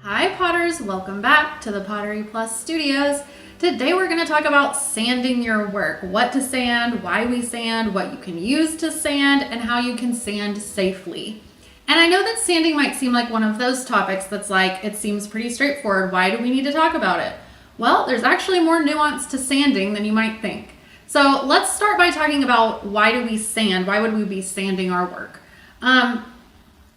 Hi Potters, welcome back to the Pottery Plus Studios. Today we're going to talk about sanding your work, what to sand, why we sand, what you can use to sand, and how you can sand safely. And I know that sanding might seem like one of those topics that's like, it seems pretty straightforward. Why do we need to talk about it? Well, there's actually more nuance to sanding than you might think. So let's start by talking about why do we sand? Why would we be sanding our work?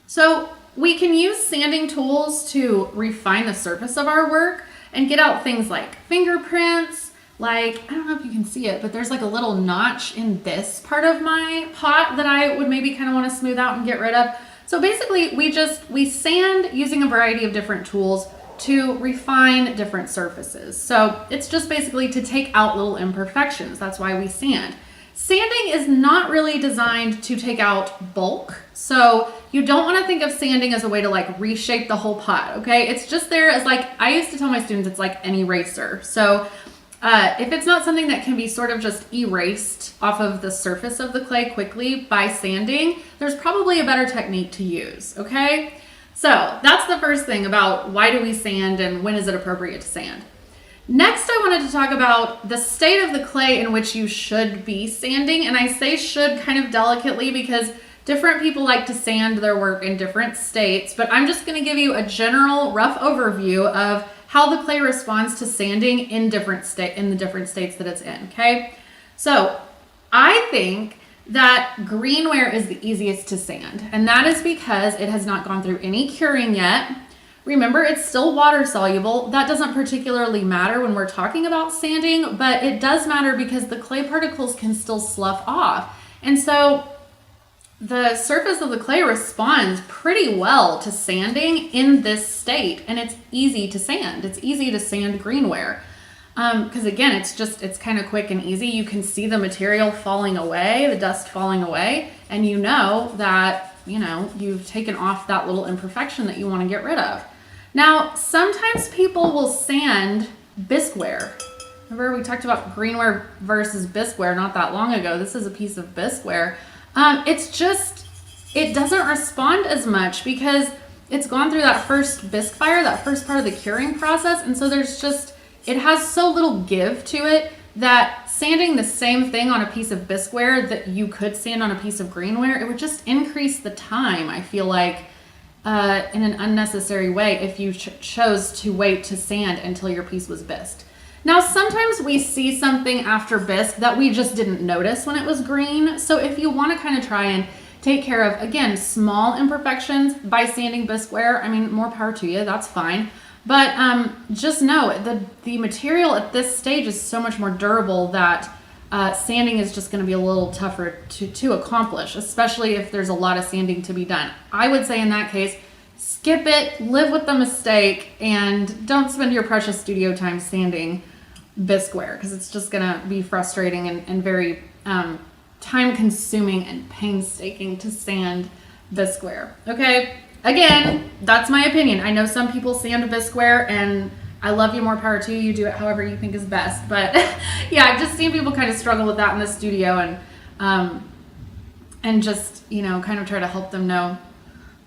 So we can use sanding tools to refine the surface of our work and get out things like fingerprints, like, I don't know if you can see it, but there's like a little notch in this part of my pot that I would maybe kind of want to smooth out and get rid of. So basically we sand using a variety of different tools to refine different surfaces. So it's just basically to take out little imperfections. That's why we sand. Sanding is not really designed to take out bulk. So you don't want to think of sanding as a way to like reshape the whole pot, okay? It's just there as like, I used to tell my students it's like an eraser. So if it's not something that can be sort of just erased off of the surface of the clay quickly by sanding, there's probably a better technique to use, okay? So that's the first thing about why do we sand and when is it appropriate to sand. Next, I wanted to talk about the state of the clay in which you should be sanding. And I say should kind of delicately because different people like to sand their work in different states, but I'm just going to give you a general rough overview of how the clay responds to sanding in the different states that it's in, okay? So I think that Greenware is the easiest to sand, and that is because it has not gone through any curing yet. Remember, it's still water soluble. That doesn't particularly matter when we're talking about sanding, but it does matter because the clay particles can still slough off. And so the surface of the clay responds pretty well to sanding in this state, and it's easy to sand. It's easy to sand Greenware because again, it's kind of quick and easy. You can see the material falling away, the dust falling away, and you know that, you've taken off that little imperfection that you want to get rid of. Now, sometimes people will sand bisqueware. Remember we talked about Greenware versus bisqueware not that long ago. This is a piece of bisqueware. It doesn't respond as much because it's gone through that first bisque fire, that first part of the curing process. And so it has so little give to it that sanding the same thing on a piece of bisqueware that you could sand on a piece of Greenware, it would just increase the time, I feel like, in an unnecessary way if you chose to wait to sand until your piece was bisqued. Now, sometimes we see something after bisque that we just didn't notice when it was green. So if you want to kind of try and take care of, again, small imperfections by sanding bisqueware, I mean, more power to you, that's fine. But just know the material at this stage is so much more durable that sanding is just going to be a little tougher to accomplish, especially if there's a lot of sanding to be done. I would say in that case, skip it, live with the mistake, and don't spend your precious studio time sanding bisqueware because it's just going to be frustrating and very time consuming and painstaking to sand bisqueware. Okay, again, that's my opinion. I know some people sand bisqueware and I love you, more power to you. You do it however you think is best. But yeah, I've just seen people kind of struggle with that in the studio and just, kind of try to help them know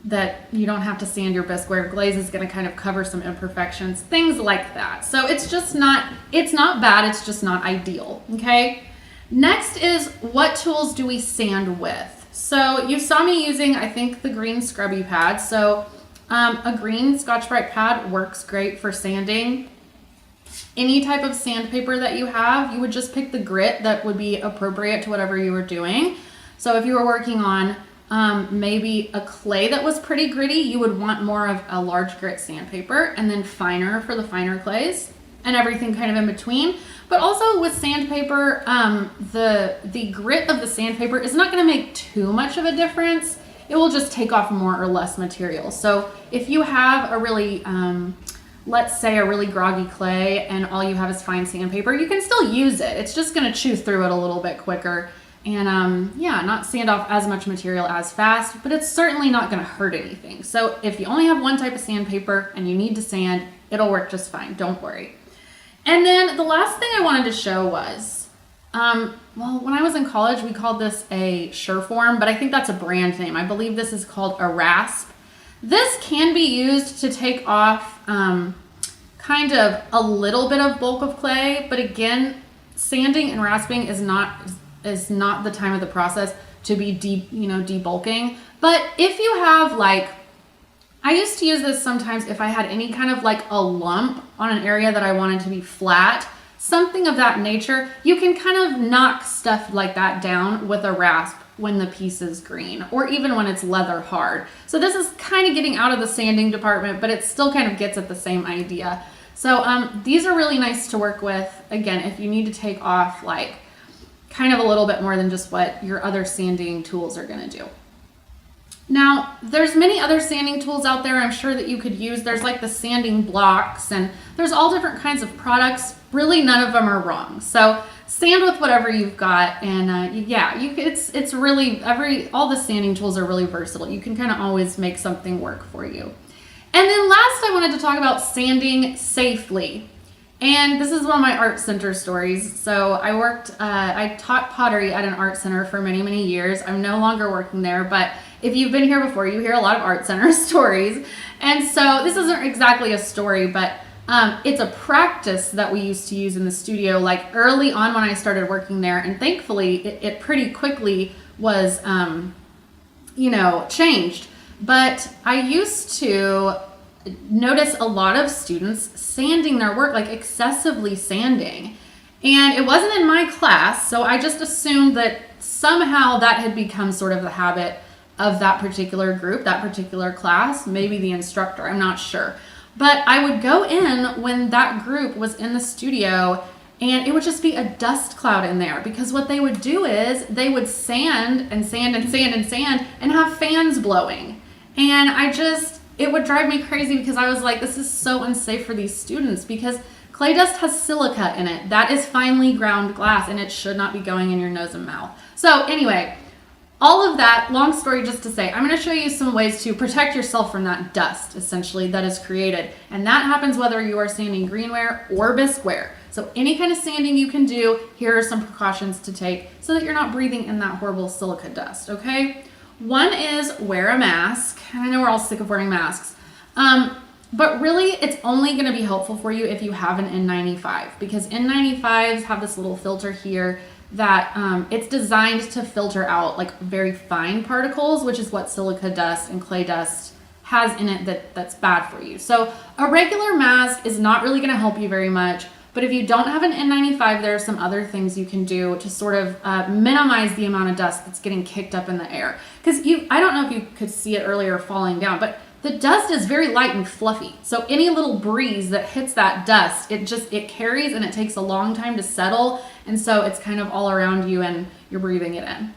that you don't have to sand your bisqueware. Glaze is going to kind of cover some imperfections, things like that. So it's not bad. It's just not ideal. Okay. Next is, what tools do we sand with? So you saw me using, I think, the green scrubby pad. So a green Scotch-Brite pad works great for sanding. Any type of sandpaper that you have, you would just pick the grit that would be appropriate to whatever you were doing. So if you were working on maybe a clay that was pretty gritty, you would want more of a large grit sandpaper, and then finer for the finer clays, and everything kind of in between. But also with sandpaper, the grit of the sandpaper is not going to make too much of a difference. It will just take off more or less material. So if you have a really, let's say a really groggy clay and all you have is fine sandpaper, you can still use it. It's just going to chew through it a little bit quicker and not sand off as much material as fast, but it's certainly not going to hurt anything. So if you only have one type of sandpaper and you need to sand, it'll work just fine. Don't worry. And then the last thing I wanted to show was, when I was in college, we called this a Sureform, but I think that's a brand name. I believe this is called a Rasp. This can be used to take off kind of a little bit of bulk of clay, but again, sanding and rasping is not the time of the process to be debulking. But if you have like, I used to use this sometimes if I had any kind of like a lump on an area that I wanted to be flat, something of that nature, you can kind of knock stuff like that down with a rasp when the piece is green, or even when it's leather hard. So this is kind of getting out of the sanding department, but it still kind of gets at the same idea. So these are really nice to work with, again, if you need to take off like kind of a little bit more than just what your other sanding tools are gonna do. Now, there's many other sanding tools out there I'm sure that you could use. There's like the sanding blocks, and there's all different kinds of products. Really, none of them are wrong. So sand with whatever you've got, and yeah, it's really all the sanding tools are really versatile. You can kind of always make something work for you. And then last, I wanted to talk about sanding safely. And this is one of my art center stories. So I taught pottery at an art center for many, many years. I'm no longer working there, but if you've been here before, you hear a lot of art center stories. And so this isn't exactly a story, but it's a practice that we used to use in the studio, like early on when I started working there. And thankfully, it pretty quickly was, changed. But I used to notice a lot of students sanding their work, like excessively sanding. And it wasn't in my class, so I just assumed that somehow that had become sort of the habit of that particular group, that particular class, maybe the instructor, I'm not sure. But I would go in when that group was in the studio, and it would just be a dust cloud in there, because what they would do is they would sand and sand and sand and sand and have fans blowing. And it would drive me crazy, because I was like, this is so unsafe for these students, because clay dust has silica in it. That is finely ground glass, and it should not be going in your nose and mouth. So anyway, all of that, long story just to say, I'm going to show you some ways to protect yourself from that dust, essentially, that is created. And that happens whether you are sanding greenware or bisqueware. So any kind of sanding you can do, here are some precautions to take so that you're not breathing in that horrible silica dust, okay? One is wear a mask. I know we're all sick of wearing masks. But really, it's only going to be helpful for you if you have an N95, because N95s have this little filter here that it's designed to filter out like very fine particles, which is what silica dust and clay dust has in it that's bad for you. So a regular mask is not really going to help you very much. But if you don't have an N95, there are some other things you can do to sort of minimize the amount of dust that's getting kicked up in the air. Because I don't know if you could see it earlier falling down, but the dust is very light and fluffy. So any little breeze that hits that dust, it carries, and it takes a long time to settle. And so it's kind of all around you and you're breathing it in.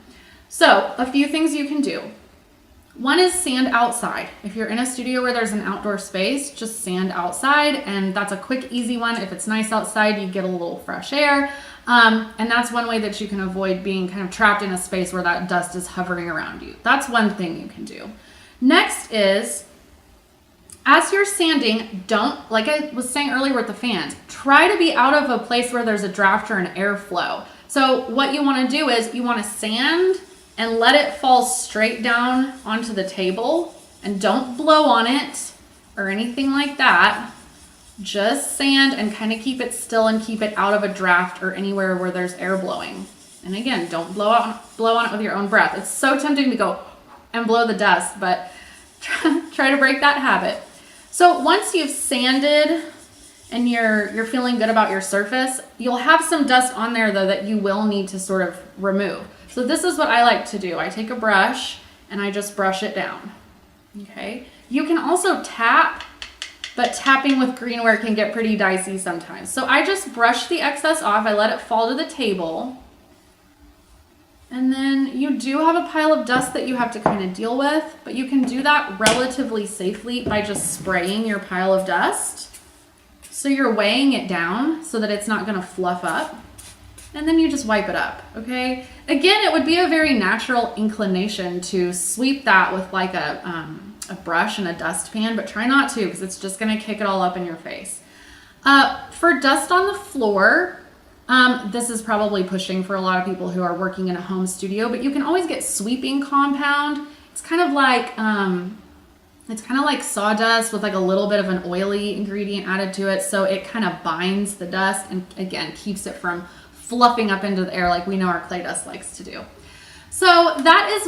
So a few things you can do. One is sand outside. If you're in a studio where there's an outdoor space, just sand outside, and that's a quick, easy one. If it's nice outside, you get a little fresh air. And that's one way that you can avoid being kind of trapped in a space where that dust is hovering around you. That's one thing you can do. Next is, as you're sanding, don't, like I was saying earlier with the fans, try to be out of a place where there's a draft or an airflow. So what you want to do is you want to sand and let it fall straight down onto the table, and don't blow on it or anything like that. Just sand and kind of keep it still and keep it out of a draft or anywhere where there's air blowing. And again, don't blow on it with your own breath. It's so tempting to go and blow the dust, but try to break that habit. So once you've sanded and you're feeling good about your surface, you'll have some dust on there though that you will need to sort of remove. So this is what I like to do. I take a brush and I just brush it down. Okay. You can also tap, but tapping with greenware can get pretty dicey sometimes. So I just brush the excess off. I let it fall to the table. And then you do have a pile of dust that you have to kind of deal with, but you can do that relatively safely by just spraying your pile of dust. So you're weighing it down so that it's not going to fluff up. And then you just wipe it up, okay? Again, it would be a very natural inclination to sweep that with like a brush and a dustpan, but try not to, because it's just going to kick it all up in your face. For dust on the floor, this is probably pushing for a lot of people who are working in a home studio, but you can always get sweeping compound. It's kind of like It's kind of like sawdust with like a little bit of an oily ingredient added to it. So it kind of binds the dust and again, keeps it from fluffing up into the air like we know our clay dust likes to do. So that is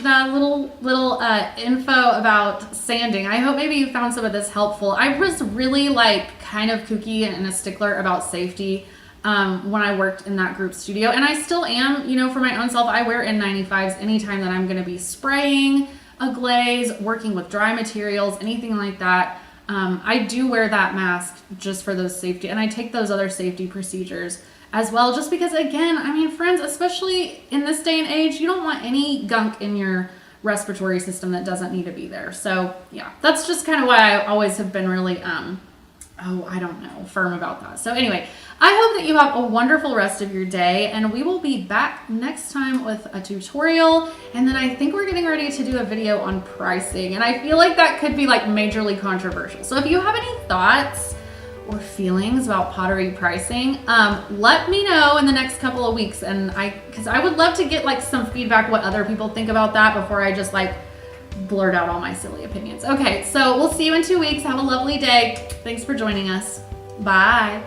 the little info about sanding. I hope maybe you found some of this helpful. I was really like kind of kooky and a stickler about safety when I worked in that group studio, and I still am, you know, for my own self. I wear N95s anytime that I'm going to be spraying a glaze, working with dry materials, anything like that. I do wear that mask just for those safety, and I take those other safety procedures as well, just because, again, I mean, friends, especially in this day and age, you don't want any gunk in your respiratory system that doesn't need to be there. So yeah, that's just kind of why I always have been really, firm about that. So anyway, I hope that you have a wonderful rest of your day, and we will be back next time with a tutorial. And then I think we're getting ready to do a video on pricing, and I feel like that could be like majorly controversial. So if you have any thoughts or feelings about pottery pricing, let me know in the next couple of weeks. And because I would love to get like some feedback, what other people think about that before I just like blurt out all my silly opinions. Okay, so we'll see you in 2 weeks. Have a lovely day. Thanks for joining us. Bye.